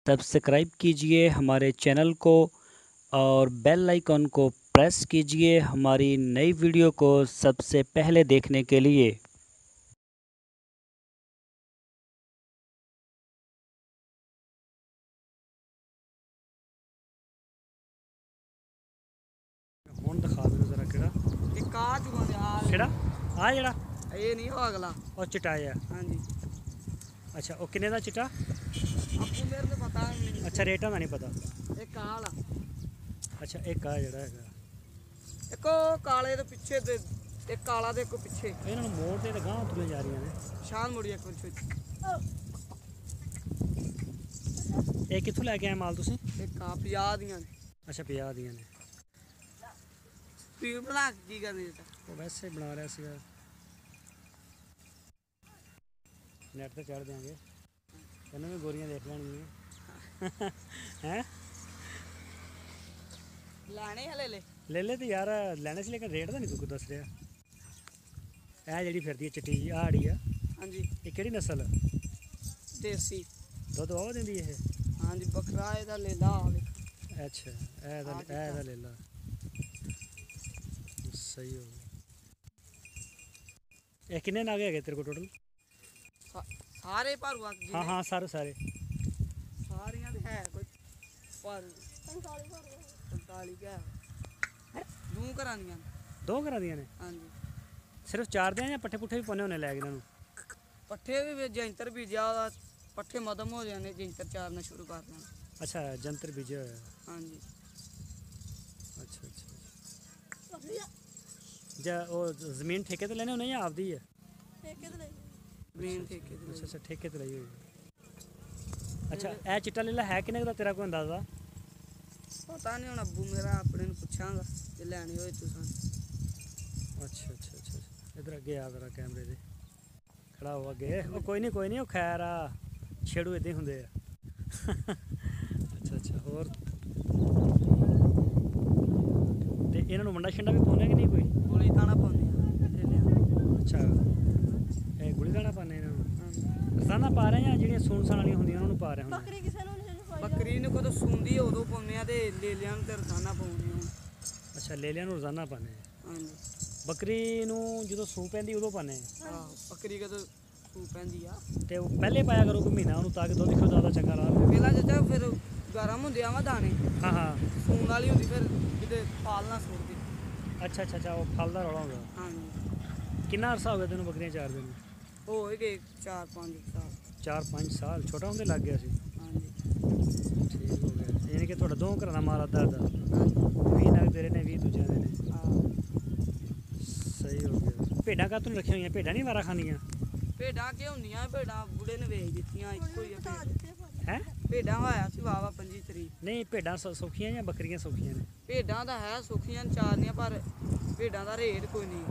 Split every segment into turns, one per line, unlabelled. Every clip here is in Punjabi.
सब्सक्राइब कीजिए हमारे चैनल को और बेल आइकन को प्रेस कीजिए हमारी नई वीडियो को सबसे पहले देखने के लिए। ਹੁਣ ਦਿਖਾ ਮੈਨੂੰ ਜ਼ਰਾ ਕਿਹੜਾ
एक आ चुका है
ਕਿਹੜਾ ਆ ਜਿਹੜਾ
ये नहीं हो अगला।
ਉਹ ਚਿੱਟਾ ਆ।
हाँ जी
ਅੱਛਾ ਉਹ ਕਿੰਨੇ ਦਾ ਚਿੱਟਾ?
आपको मेरे को पता नहीं।
ਅੱਛਾ ਰੇਟਾਂ ਦਾ ਨਹੀਂ ਪਤਾ।
एक काला
ਅੱਛਾ ਇੱਕ ਆ ਜਿਹੜਾ ਹੈਗਾ
एक ओ काले तो पीछे दे एक काला दे को पीछे
ਇਹਨਾਂ ਨੂੰ ਮੋੜ ਤੇ ਗਾਂ ਤੁਰੀਆਂ ਜਾ ਰਹੀਆਂ ਨੇ।
शान मुड़ी एक कुछ
ਇਹ ਕਿੱਥੋਂ ਲੈ ਕੇ ਆਏ ਮਾਲ ਤੁਸੀਂ?
एक काप याद ही
ਅੱਛਾ 50 ਦੀਆਂ ਨੇ।
पीर बना के की करनी है
ਉਹ ਵੈਸੇ ਬਣਾ ਰਿਹਾ ਸੀਗਾ ਨੈਟ ਤੇ ਚੜ ਦਿਆਂਗੇ ਇਹਨਾਂ ਵੀ ਗੋਰੀਆਂ ਦੇਖ ਲੈਣਗੀਆਂ ਹੈ।
लाने हले ले
ਲੈ ਲੈ ਤੇ ਯਾਰ ਲੈਣੇ ਸੀ ਲੇਕਿਨ ਰੇਟ ਦਾ ਨਹੀਂ ਤੂੰ ਕੁਝ ਦੱਸ ਰਿਹਾ। ਇਹ ਜਿਹੜੀ ਫਿਰਦੀ ਹੈ ਚਿੱਟੀ ਜਿਹੀ ਆੜੀ ਆ
हाँ जी
ਇਹ ਕਿਹੜੀ ਨਸਲ ਆ?
देसी
ਦੁੱਧ ਉਹ ਦਿੰਦੀ ਇਹ?
हाँ जी बकरा ਇਹਦਾ ले ला
ਅੱਛਾ ਇਹਦਾ ਲੈ ਲਾ ਸਹੀ ਹੋ ਗਿਆ। ਇਹ ਕਿੰਨੇ ਨਾਗ ਹੈਗੇ ਤੇਰੇ ਕੋਲ ਟੋਟਲ?
सारे भरुआ
ਹਾਂ ਹਾਂ ਸਾਰੇ
सारियां दे है कोई पर 45 क्या दू करानियां
ਦੋ ਘਰਾਂ ਦੀਆਂ ਨੇ?
हाँ जी
ਸਿਰਫ ਚਾਰ ਦੇ ਜਾਂ ਪੱਠੇ ਪੁੱਠੇ ਵੀ ਪਾਉਣੇ ਹੁੰਦੇ ਲੈ ਕੇ ਇਹਨਾਂ ਨੂੰ?
पट्ठे भी जैंतर बीजा पट्ठे मदम हो जाने जैंतर चारना शुरू कर देना।
ਅੱਛਾ ਜੰਤਰ ਬੀਜਿਆ ਹੋਇਆ।
हाँ जी
ਅੱਛਾ ਜਾਂ ਉਹ ਜ਼ਮੀਨ ਠੇਕੇ ਤੇ ਲੈਣੇ ਹੁੰਦੇ ਜਾਂ ਆਪਦੀ ਹੈ?
मेन ठेके ते
ਅੱਛਾ ਠੇਕੇ ਤੇ ਲਈ ਹੋਈ ਹੈ। ਅੱਛਾ ਇਹ ਚਿੱਟਾ ਲੀਲਾ ਹੈ ਕਿੰਨੇ ਕੁ ਦਾ ਤੇਰਾ ਕੋਈ ਅੰਦਾਜ਼ਾ?
पता नहीं हुण अब्बू मेरा अपने नु पुछांगा जे लैनी होए तुसां।
ਅੱਛਾ ਇਧਰ ਅੱਗੇ ਆ ਜ਼ਰਾ ਕੈਮਰੇ ਦੇ ਖੜਾ ਹੋ ਅੱਗੇ। ਉਹ ਕੋਈ ਨਹੀਂ ਉਹ ਖੈਰ ਆ ਛੇੜੂ ਇਦਾਂ ਹੀ ਹੁੰਦੇ ਆ। ਅੱਛਾ ਹੋਰ ਤੇ ਇਹਨਾਂ ਨੂੰ ਮੰਡਾ ਛੰਡਾ ਵੀ ਪਾਉਂਦੇ ਕਿ ਨਹੀਂ ਕੋਈ?
गोली दाना पाउने आ ढेलियां।
ਅੱਛਾ ਇਹ ਗੁਲੀ ਦਾਣਾ ਪਾਉਂਦੇ ਇਹਨਾਂ ਨੂੰ?
हाँ जी
ਰਸਾਨਾ ਪਾ ਰਹੇ ਜਾਂ ਜਿਹੜੀਆਂ ਸੂਣ ਵਾਲੀਆਂ ਹੁੰਦੀਆਂ ਉਹਨਾਂ ਨੂੰ ਪਾ ਰਹੇ ਹੁੰਦੇ?
बकरी ने कदों सूंदी उदों पाउने आ ते लेलियां ते रसाना पाउने आ।
ਅੱਛਾ ਲੇਲਿਆਂ ਨੂੰ ਰੋਜ਼ਾਨਾ ਪਾਉਂਦੇ ਆ।
हाँ जी
ਬੱਕਰੀ ਨੂੰ ਜਦੋਂ ਸੂਪ ਪੈਂਦੀ ਉਦੋਂ ਪਾਉਂਦੇ ਆ?
आहो बकरी कदों सू पैंदी आ
ਤੇ ਉਹ ਪਹਿਲੇ ਪਾਇਆ ਕਰੋ ਕੋਈ ਮਹੀਨਾ ਉਹਨੂੰ ਤਾਂ ਕਿ ਦੁੱਧ ਕਿਉਂ ਜ਼ਿਆਦਾ ਚੰਗਾ ਰਹਾ।
पहला चाचा फिर गरम हुंदे आ दाने
ਹਾਂ
सून वाली हुंदी फिर किते पालना छोड़दी।
ਅੱਛਾ ਉਹ ਫਲ ਦਾ ਰੌਲਾ ਹੁੰਦਾ।
हाँ जी
ਕਿੰਨਾ ਅਰਸਾ ਹੋ ਗਿਆ ਤੈਨੂੰ ਬੱਕਰੀਆਂ ਚਾਰਦੇ ਨੂੰ?
हो गए 4-5 साल।
4-5 ਸਾਲ ਛੋਟਾ ਹੁੰਦੇ ਲੱਗ ਗਿਆ ਸੀ?
हाँ जी
ਠੀਕ ਹੋ ਗਿਆ ਯਾਨੀ ਕਿ ਤੁਹਾਡਾ ਦੋ ਘਰਾਂ ਦਾ ਮਾਲ ਅੱਧਾ
हाँ जी
20 ਨਗ ਤੇਰੇ ਨੇ 20 ਦੂਜਿਆਂ ਦੇ ਨੇ।
हाँ
ਸਹੀ ਹੋ ਗਿਆ। ਭੇਡਾਂ ਕਾਹਤੋਂ ਰੱਖੀਆਂ ਹੋਈਆਂ? ਭੇਡਾਂ ਨਹੀਂ ਵਾਰਾ ਖਾਂਦੀਆਂ?
भेडां के हुंदियां भेडां बुढ़े ने वेच दित्तियां इक्को ही
ਹੈ
भेडां होया सी वावा 25 तरीक।
ਨਹੀਂ ਭੇਡਾਂ ਸੌਖੀਆਂ ਜਾਂ ਬੱਕਰੀਆਂ ਸੌਖੀਆਂ ਨੇ?
भेडां दा है सुखियां चारनियां पर भेडां दा रेट कोई नहीं।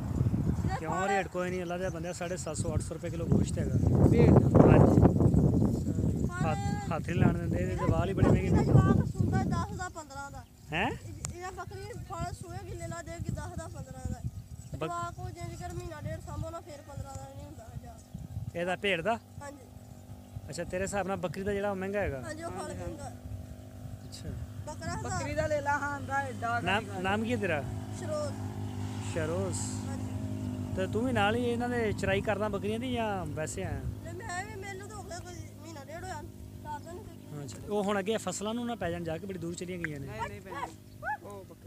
ਕਿਉਂ ਰੇਟ ਕੋਈ ਨਹੀਂ? ਅੱਲਾ ਦੇ ਬੰਦੇ 750-800 ਰੁਪਏ ਕਿਲੋ ਗੋਸ਼ਤ ਹੈਗਾ।
भेड़ दा
ਹਾਂਜੀ ਹੱਥ ਨਹੀਂ ਲਾਣ ਦਿੰਦੇ ਇਹਦੇ ਤੇ ਵਾਲ ਹੀ ਬੜੇ ਮਹਿੰਗੇ
ਜਵਾਕ ਸੁੰਦਾ 10 ਦਾ 15 ਦਾ
ਹੈ।
ਇਹਨਾਂ ਬੱਕਰੀ ਫਲ ਸੂਏ ਕਿੱਲੇ ਲਾ ਦੇ ਕਿ 10 ਦਾ 15 ਦਾ ਜਵਾਕ ਉਹ ਜੇ ਕਰ ਮਹੀਨਾ ਡੇਢ ਸਾਂਭੋ ਨਾ ਫਿਰ 15 ਦਾ ਨਹੀਂ ਹੁੰਦਾ ਹਜ਼ਾਰ।
ਇਹਦਾ ਭੇਡ ਦਾ?
ਹਾਂਜੀ
ਅੱਛਾ ਤੇਰੇ ਹਿਸਾਬ ਨਾਲ ਬੱਕਰੀ ਦਾ ਜਿਹੜਾ ਉਹ ਮਹਿੰਗਾ ਹੈਗਾ?
ਹਾਂਜੀ ਉਹ ਫਲ ਕਹਿੰਦਾ
ਅੱਛਾ
ਬੱਕਰਾ ਦਾ
बकरी दा ले ला हां दा एडा
ਨਾਮ ਕੀ ਹੈ ਤੇਰਾ?
ਸ਼ਰੋਜ਼
ਸ਼ਰੋਜ਼।
ਹਾਂਜੀ
ਤੇ ਤੂੰ ਵੀ ਨਾਲ ਹੀ ਇਹਨਾਂ ਦੇ ਚਰਾਈ ਕਰਦਾ ਬੱਕਰੀਆਂ ਦੀ ਜਾਂ ਵੈਸੇ ਆਇਆ?
ਤੇ ਮੈਂ ਵੀ ਮੈਨੂੰ ਤਾਂ ਹੋ ਗਿਆ ਕੋਈ ਮਹੀਨਾ ਡੇਢ ਹੋਇਆ ਤਾਂ ਨਹੀਂ ਕੋਈ
ਅੱਛਾ ਉਹ ਹੁਣ ਅੱਗੇ ਫਸਲਾਂ ਨੂੰ ਨਾ ਪੈ ਜਾਣ ਜਾ ਕੇ ਬੜੀ ਦੂਰ ਚਲੀਆਂ ਗਈਆਂ ਨੇ।
नहीं नहीं ओ बकरी